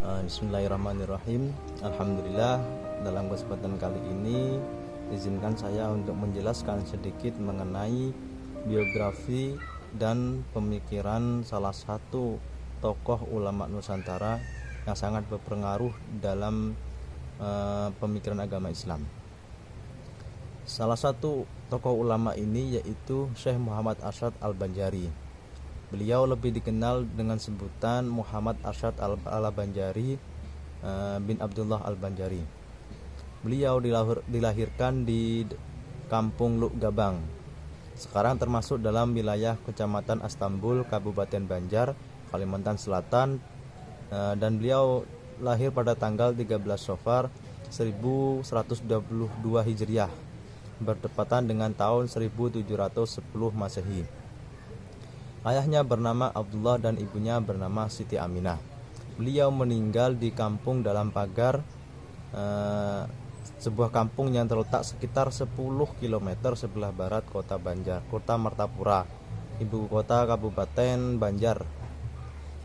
Bismillahirrahmanirrahim. Alhamdulillah, dalam kesempatan kali ini izinkan saya untuk menjelaskan sedikit mengenai biografi dan pemikiran salah satu tokoh ulama Nusantara yang sangat berpengaruh dalam pemikiran agama Islam. Salah satu tokoh ulama ini yaitu Syekh Muhammad Arsyad Al-Banjari. Beliau lebih dikenal dengan sebutan Muhammad Arsyad Al-Banjari bin Abdullah Al-Banjari. Beliau dilahirkan di Kampung Luk Gabang, sekarang termasuk dalam wilayah Kecamatan Astambul, Kabupaten Banjar, Kalimantan Selatan, dan beliau lahir pada tanggal 13 Safar 1122 Hijriah, bertepatan dengan tahun 1710 Masehi. Ayahnya bernama Abdullah dan ibunya bernama Siti Aminah. Beliau meninggal di kampung dalam pagar, sebuah kampung yang terletak sekitar 10 km sebelah barat kota Banjar, kota Martapura, ibu kota Kabupaten Banjar,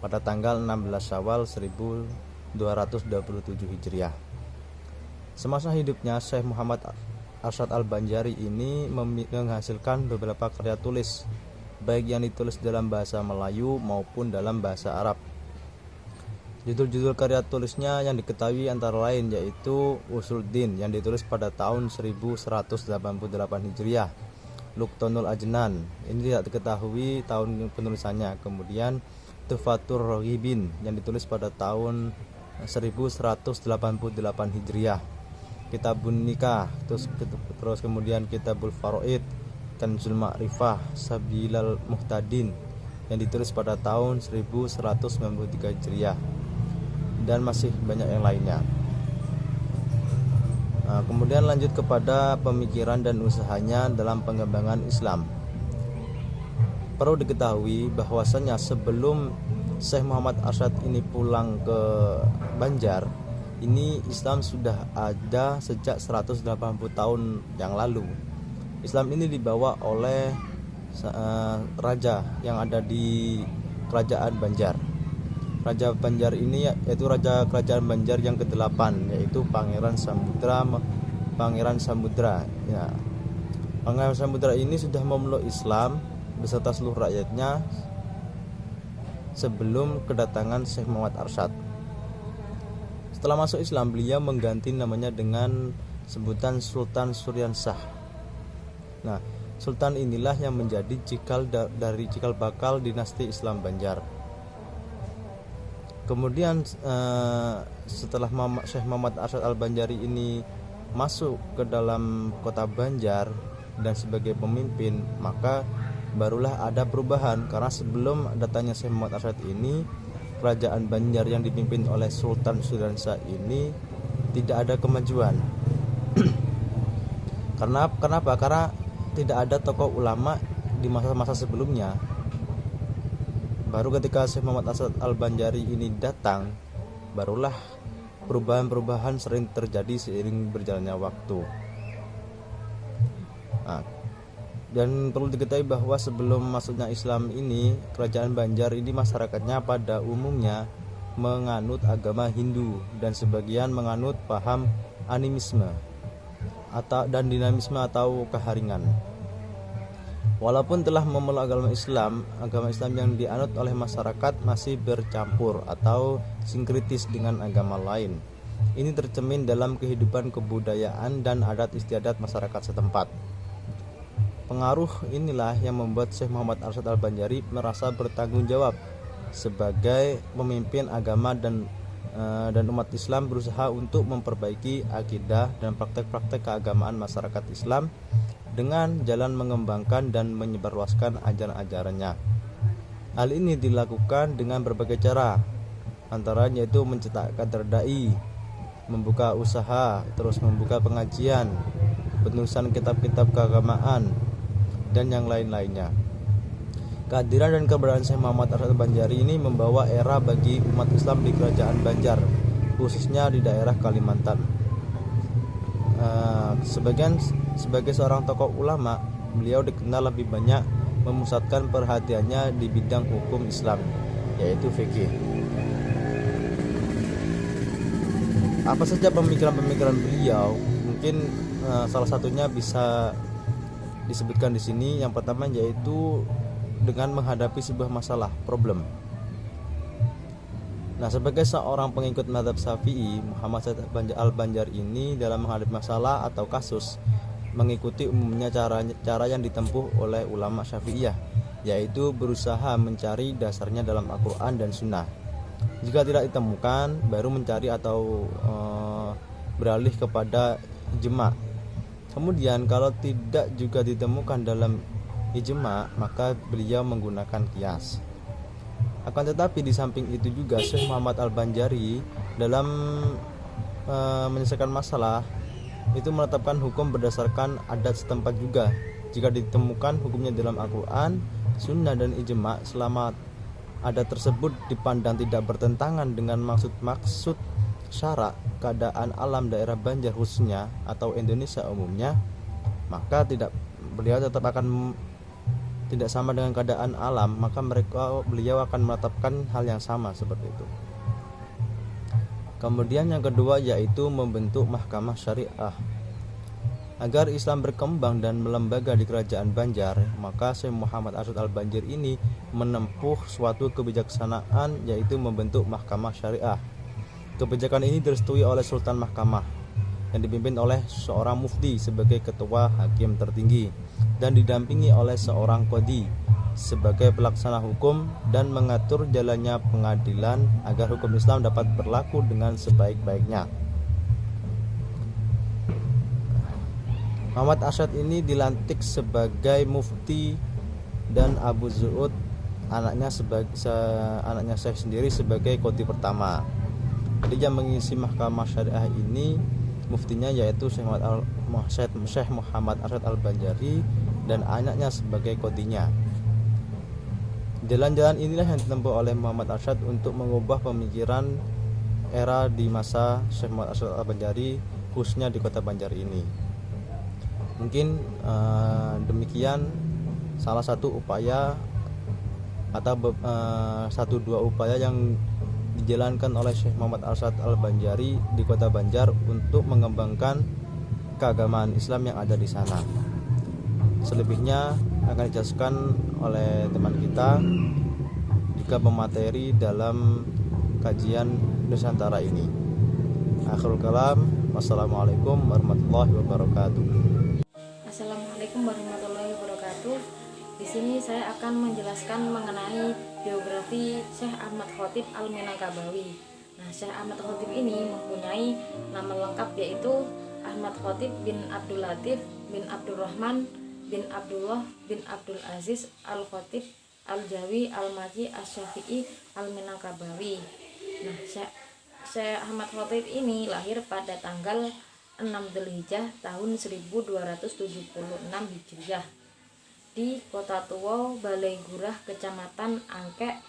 pada tanggal 16 Syawal 1227 Hijriah. Semasa hidupnya, Syekh Muhammad Arsyad Al-Banjari ini menghasilkan beberapa karya tulis, baik yang ditulis dalam bahasa Melayu maupun dalam bahasa Arab. Judul-judul karya tulisnya yang diketahui antara lain yaitu Usuluddin yang ditulis pada tahun 1188 Hijriah, Luqtanul Ajnan, ini tidak diketahui tahun penulisannya. Kemudian Tuhfatur Raghibin yang ditulis pada tahun 1188 Hijriah, Kitabun Nikah, terus kemudian Kitabul Faraid, Kanzul Ma'rifah, Sabilal Muhtadin yang ditulis pada tahun 1193 Hijriah, dan masih banyak yang lainnya. Kemudian lanjut kepada pemikiran dan usahanya dalam pengembangan Islam. Perlu diketahui bahwasanya sebelum Syekh Muhammad Arsyad ini pulang ke Banjar, ini Islam sudah ada sejak 180 tahun yang lalu. Islam ini dibawa oleh raja yang ada di kerajaan Banjar. Raja Banjar ini yaitu raja kerajaan Banjar yang ke-8, yaitu Pangeran Samudra. Ya. Pangeran Samudra ini sudah memeluk Islam beserta seluruh rakyatnya sebelum kedatangan Syekh Muhammad Arsyad. Setelah masuk Islam, beliau mengganti namanya dengan sebutan Sultan Suryansah. Nah, sultan inilah yang menjadi cikal bakal dinasti Islam Banjar. Kemudian setelah Syekh Muhammad Arsyad Al-Banjari ini masuk ke dalam kota Banjar dan sebagai pemimpin, maka barulah ada perubahan, karena sebelum datangnya Syekh Muhammad Arsyad ini, kerajaan Banjar yang dipimpin oleh Sultan Suryansah ini tidak ada kemajuan. Kenapa? Karena tidak ada tokoh ulama di masa-masa sebelumnya. Baru ketika Syekh Muhammad Arsyad Al-Banjari ini datang, barulah perubahan-perubahan sering terjadi seiring berjalannya waktu. Dan perlu diketahui bahwa sebelum masuknya Islam ini, kerajaan Banjar ini masyarakatnya pada umumnya menganut agama Hindu dan sebagian menganut paham animisme dan dinamisme atau keharingan. Walaupun telah memeluk agama Islam yang dianut oleh masyarakat masih bercampur atau sinkritis dengan agama lain. Ini tercermin dalam kehidupan kebudayaan dan adat istiadat masyarakat setempat. Pengaruh inilah yang membuat Syekh Muhammad Arsyad Al-Banjari merasa bertanggung jawab sebagai pemimpin agama dan umat Islam berusaha untuk memperbaiki akidah dan praktek-praktek keagamaan masyarakat Islam dengan jalan mengembangkan dan menyebarluaskan ajaran-ajarannya. Hal ini dilakukan dengan berbagai cara, antaranya yaitu mencetak kader dai, membuka usaha, terus membuka pengajian, penulisan kitab-kitab keagamaan, dan yang lain-lainnya. Kehadiran dan keberadaan Syekh Muhammad Arsyad Al-Banjari ini membawa era bagi umat Islam di kerajaan Banjar, khususnya di daerah Kalimantan. Sebagai seorang tokoh ulama, beliau dikenal lebih banyak memusatkan perhatiannya di bidang hukum Islam, yaitu fikih. Apa saja pemikiran-pemikiran beliau? Mungkin salah satunya bisa disebutkan di sini. Yang pertama yaitu dengan menghadapi sebuah masalah, problem. Nah, sebagai seorang pengikut mazhab Syafi'i, Muhammad Said Al-Banjar ini dalam menghadapi masalah atau kasus mengikuti umumnya cara yang ditempuh oleh ulama Syafi'iyah, yaitu berusaha mencari dasarnya dalam Al-Quran dan Sunnah. Jika tidak ditemukan, baru mencari atau beralih kepada ijma. Kemudian kalau tidak juga ditemukan dalam ijma, maka beliau menggunakan qiyas. Akan tetapi di samping itu juga Syekh Muhammad Al-Banjari dalam menyelesaikan masalah itu menetapkan hukum berdasarkan adat setempat juga. Jika ditemukan hukumnya dalam Al-Quran, Sunnah dan ijma, selama adat tersebut dipandang tidak bertentangan dengan maksud syarak, keadaan alam daerah Banjar khususnya atau Indonesia umumnya, maka beliau tetap akan tidak sama dengan keadaan alam, maka beliau akan menetapkan hal yang sama seperti itu. Kemudian yang kedua yaitu membentuk mahkamah syariah. Agar Islam berkembang dan melembaga di kerajaan Banjar, maka Syekh Muhammad Arsyad Al-Banjar ini menempuh suatu kebijaksanaan, yaitu membentuk mahkamah syariah. Kebijakan ini direstui oleh Sultan Mahkamah yang dipimpin oleh seorang mufti sebagai ketua hakim tertinggi dan didampingi oleh seorang qadhi sebagai pelaksana hukum dan mengatur jalannya pengadilan agar hukum Islam dapat berlaku dengan sebaik-baiknya. Muhammad Arsyad ini dilantik sebagai mufti dan Abu Zu'ud anaknya Syekh sendiri sebagai qadhi pertama. Jadi yang mengisi mahkamah syariah ini muftinya yaitu Syekh Muhammad Arsyad Al-Banjari dan anaknya sebagai qadhinya. Jalan-jalan inilah yang ditempuh oleh Muhammad Arsyad untuk mengubah pemikiran era di masa Syekh Muhammad Arsyad Al-Banjari, khususnya di kota Banjar ini. Mungkin demikian salah satu upaya atau satu dua upaya yang dijalankan oleh Syekh Muhammad Arsyad Al-Banjari di kota Banjar untuk mengembangkan keagamaan Islam yang ada di sana. Selebihnya akan dijelaskan oleh teman kita jika pemateri dalam kajian Nusantara ini. Akhirul kalam, wassalamualaikum warahmatullahi wabarakatuh. Assalamualaikum warahmatullahi wabarakatuh. Di sini saya akan menjelaskan mengenai biografi Syekh Ahmad Khotib Al-Minangkabawi. Nah, Syekh Ahmad Khotib ini mempunyai nama lengkap yaitu Ahmad Khotib bin Abdul Latif bin Abdurrahman bin Abdullah bin Abdul Aziz Al-Khotib Al-Jawi Al-Maji Asy-Syafi'i Al-Minangkabawi. Nah, Syekh Ahmad Khotib ini lahir pada tanggal 6 Dzulhijjah tahun 1276 Hijriah di Kota Tua, Balai Gurah, Kecamatan Angkek,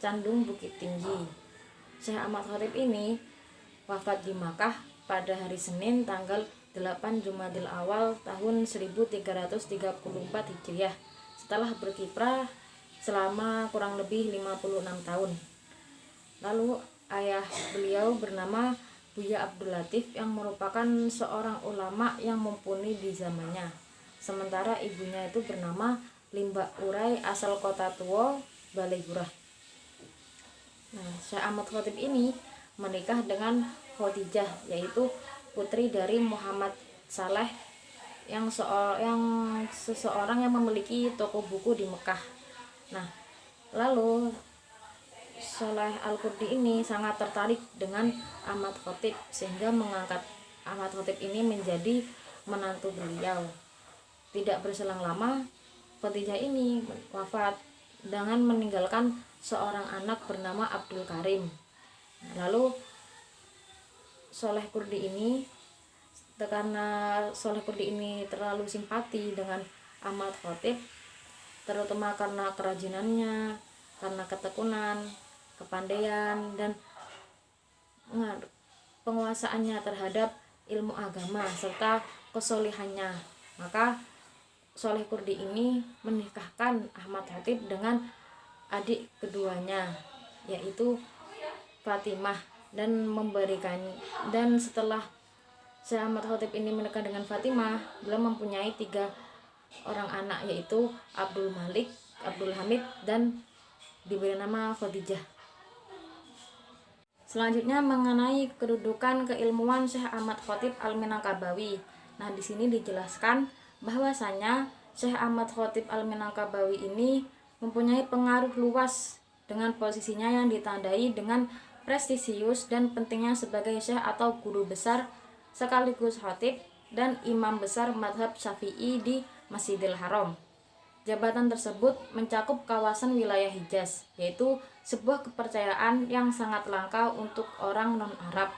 Candung, Bukit Tinggi. Syekh Ahmad Khotib ini wafat di Makkah pada hari Senin tanggal 8 Jumadil Awal tahun 1334 Hijriah setelah berkiprah selama kurang lebih 56 tahun. Lalu ayah beliau bernama Buya Abdul Latif yang merupakan seorang ulama yang mumpuni di zamannya. Sementara ibunya itu bernama Limba Urai asal Kota Tua, Balai Gurah. Nah, Syekh Ahmad Khotib ini menikah dengan Khadijah, yaitu putri dari Muhammad Saleh yang seseorang yang memiliki toko buku di Mekah. Nah, lalu Saleh Al-Qurdi ini sangat tertarik dengan Ahmad Khotib sehingga mengangkat Ahmad Khotib ini menjadi menantu beliau. Tidak berselang lama, Khadijah ini wafat dengan meninggalkan seorang anak bernama Abdul Karim. Lalu Saleh Kurdi ini, karena Saleh Kurdi ini terlalu simpati dengan Ahmad Khotib, terutama karena kerajinannya, karena ketekunan, kepandaian, dan penguasaannya terhadap ilmu agama serta kesolehannya, maka Saleh Kurdi ini menikahkan Ahmad Khotib dengan adik keduanya, yaitu Fatimah dan memberikan. Dan setelah Syekh Ahmad Khatib ini menikah dengan Fatimah, beliau mempunyai 3 orang anak, yaitu Abdul Malik, Abdul Hamid, dan diberi nama Khadijah. Selanjutnya mengenai kedudukan keilmuan Syekh Ahmad Khatib Al-Minangkabawi. Nah, di sini dijelaskan bahwasanya Syekh Ahmad Khatib Al-Minangkabawi ini mempunyai pengaruh luas dengan posisinya yang ditandai dengan prestisius dan pentingnya sebagai syekh atau guru besar sekaligus khatib dan imam besar madhab Syafi'i di Masjidil Haram. Jabatan tersebut mencakup kawasan wilayah Hijaz, yaitu sebuah kepercayaan yang sangat langka untuk orang non-Arab.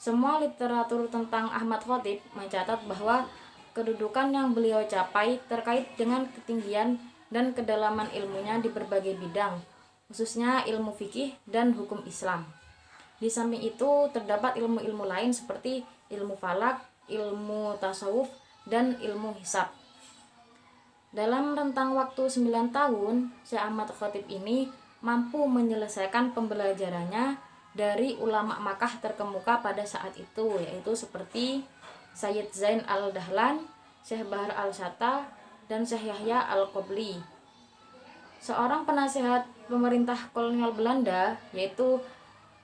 Semua literatur tentang Ahmad Khatib mencatat bahwa kedudukan yang beliau capai terkait dengan ketinggian dan kedalaman ilmunya di berbagai bidang, khususnya ilmu fikih dan hukum Islam. Di samping itu terdapat ilmu-ilmu lain seperti ilmu falak, ilmu tasawuf, dan ilmu hisab. Dalam rentang waktu 9 tahun, Syekh Ahmad Khatib ini mampu menyelesaikan pembelajarannya dari ulama Makkah terkemuka pada saat itu, yaitu seperti Sayyid Zain al-Dahlan, Syekh Bahar al-Shatta, dan Syekh Yahya al-Qobli. Seorang penasihat pemerintah kolonial Belanda, yaitu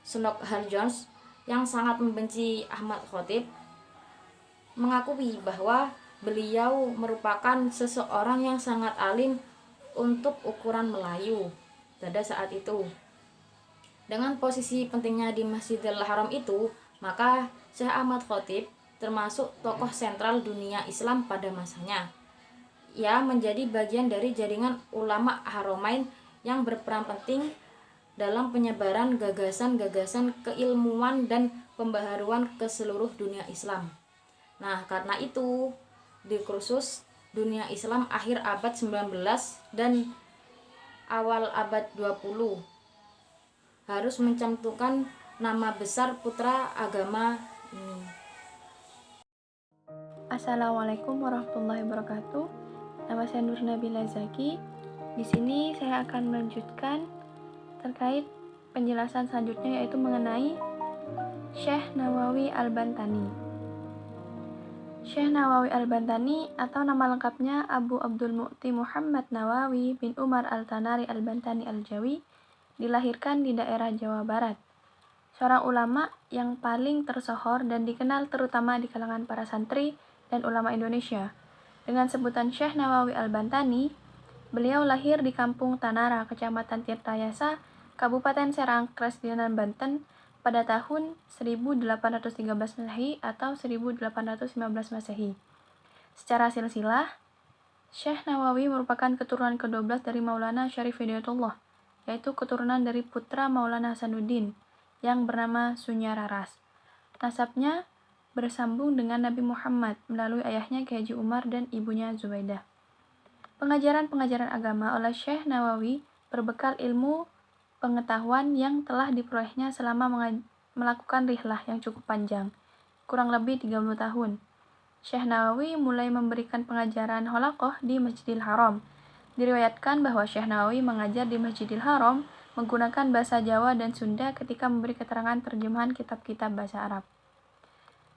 Snoek Jones, yang sangat membenci Ahmad Khatib, mengakui bahwa beliau merupakan seseorang yang sangat alim untuk ukuran Melayu pada saat itu. Dengan posisi pentingnya di Masjidil Haram itu, maka Syekh Ahmad Khatib termasuk tokoh sentral dunia Islam pada masanya. Ia menjadi bagian dari jaringan ulama Haramain yang berperan penting dalam penyebaran gagasan-gagasan keilmuan dan pembaharuan ke seluruh dunia Islam. Nah, karena itu di kursus dunia Islam akhir abad 19 dan awal abad 20 harus mencantumkan nama besar putra agama ini. Assalamualaikum warahmatullahi wabarakatuh. Nama saya Nur Nabila Zaki. Di sini saya akan melanjutkan terkait penjelasan selanjutnya, yaitu mengenai Syekh Nawawi Al-Bantani. Syekh Nawawi Al-Bantani atau nama lengkapnya Abu Abdul Mu'ti Muhammad Nawawi bin Umar Al-Tanari Al-Bantani Al-Jawi, dilahirkan di daerah Jawa Barat. Seorang ulama yang paling tersohor dan dikenal terutama di kalangan para santri dan ulama Indonesia. Dengan sebutan Syekh Nawawi Al-Bantani, beliau lahir di Kampung Tanara, Kecamatan Tirtayasa, Kabupaten Serang, Kresdenan, Banten pada tahun 1813 Masehi atau 1815 Masehi. Secara silsilah, Syekh Nawawi merupakan keturunan ke-12 dari Maulana Syarif Hidayatullah, yaitu keturunan dari putra Maulana Hasanuddin yang bernama Sunya Raras. Nasabnya bersambung dengan Nabi Muhammad melalui ayahnya Kiai Haji Umar dan ibunya Zubaidah. Pengajaran-pengajaran agama oleh Syekh Nawawi berbekal ilmu pengetahuan yang telah diperolehnya selama melakukan rihlah yang cukup panjang, kurang lebih 30 tahun. Syekh Nawawi mulai memberikan pengajaran holaqoh di Masjidil Haram. Diriwayatkan bahwa Syekh Nawawi mengajar di Masjidil Haram menggunakan bahasa Jawa dan Sunda ketika memberi keterangan terjemahan kitab-kitab bahasa Arab.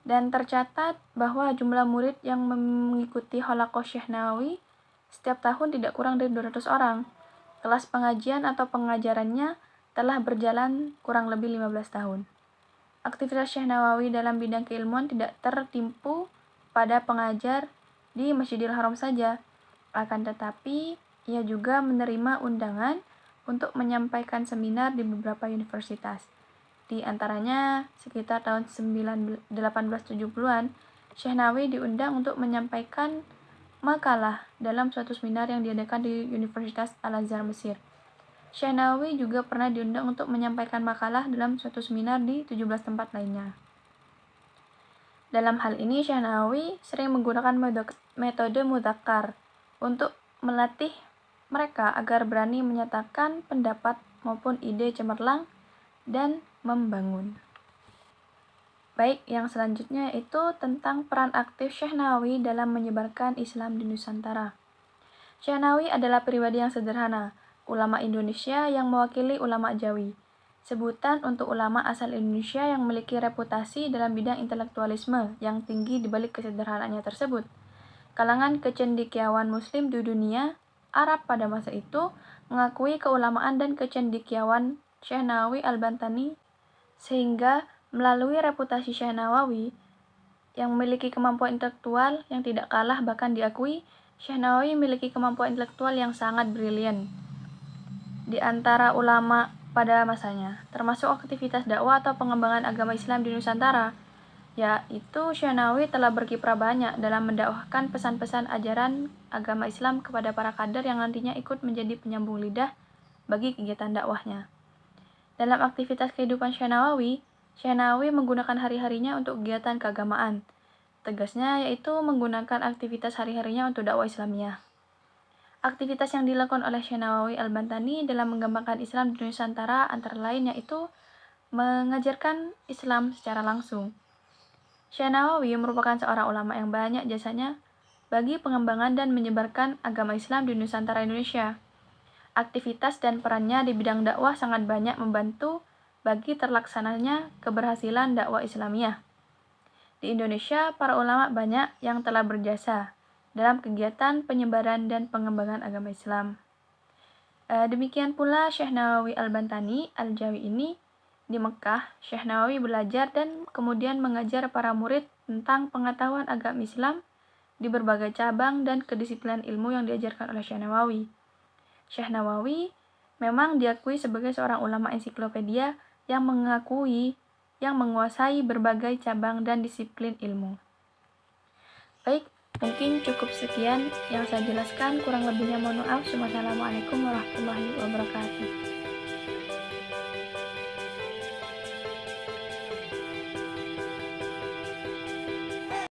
Dan tercatat bahwa jumlah murid yang mengikuti holaqoh Syekh Nawawi setiap tahun tidak kurang dari 200 orang. Kelas pengajian atau pengajarannya telah berjalan kurang lebih 15 tahun. Aktivitas Syekh Nawawi dalam bidang keilmuan tidak tertimpu pada pengajar di Masjidil Haram saja. Akan tetapi, ia juga menerima undangan untuk menyampaikan seminar di beberapa universitas. Di antaranya, sekitar tahun 1870-an, Syekh Nawawi diundang untuk menyampaikan makalah dalam suatu seminar yang diadakan di Universitas Al-Azhar, Mesir. Syekh Nawawi juga pernah diundang untuk menyampaikan makalah dalam suatu seminar di 17 tempat lainnya. Dalam hal ini, Syekh Nawawi sering menggunakan metode mudzakkar untuk melatih mereka agar berani menyatakan pendapat maupun ide cemerlang dan membangun. Baik, yang selanjutnya itu tentang peran aktif Syekh Nawawi dalam menyebarkan Islam di Nusantara. Syekh Nawawi adalah pribadi yang sederhana, ulama Indonesia yang mewakili ulama Jawi. sebutan untuk ulama asal Indonesia yang memiliki reputasi dalam bidang intelektualisme yang tinggi di balik kesederhanaannya tersebut. Kalangan kecendekiawan Muslim di dunia Arab pada masa itu mengakui keulamaan dan kecendekiawan Syekh Nawawi Al-Bantani, sehingga melalui reputasi Syekh Nawawi yang memiliki kemampuan intelektual yang tidak kalah, bahkan diakui Syekh Nawawi memiliki kemampuan intelektual yang sangat brilian di antara ulama pada masanya, termasuk aktivitas dakwah atau pengembangan agama Islam di Nusantara, yaitu Syekh Nawawi telah berkiprah banyak dalam mendakwahkan pesan-pesan ajaran agama Islam kepada para kader yang nantinya ikut menjadi penyambung lidah bagi kegiatan dakwahnya. Dalam aktivitas kehidupan Syekh Nawawi menggunakan hari-harinya untuk kegiatan keagamaan. Tegasnya yaitu menggunakan aktivitas hari-harinya untuk dakwah Islamiyah. Aktivitas yang dilakukan oleh Syekh Nawawi Al-Bantani dalam mengembangkan Islam di Nusantara antara lain yaitu mengajarkan Islam secara langsung. Syekh Nawawi merupakan seorang ulama yang banyak jasanya bagi pengembangan dan menyebarkan agama Islam di Nusantara Indonesia. Aktivitas dan perannya di bidang dakwah sangat banyak membantu bagi terlaksananya keberhasilan dakwah Islamiyah. Di Indonesia, para ulama banyak yang telah berjasa dalam kegiatan penyebaran dan pengembangan agama Islam. Demikian pula Syekh Nawawi Al-Bantani Al-Jawi ini. Di Mekah, Syekh Nawawi belajar dan kemudian mengajar para murid tentang pengetahuan agama Islam di berbagai cabang dan kedisiplinan ilmu yang diajarkan oleh Syekh Nawawi. Syekh Nawawi memang diakui sebagai seorang ulama ensiklopedia yang menguasai berbagai cabang dan disiplin ilmu. Baik, mungkin cukup sekian yang saya jelaskan, kurang lebihnya mohon maaf. Wassalamualaikum warahmatullahi wabarakatuh.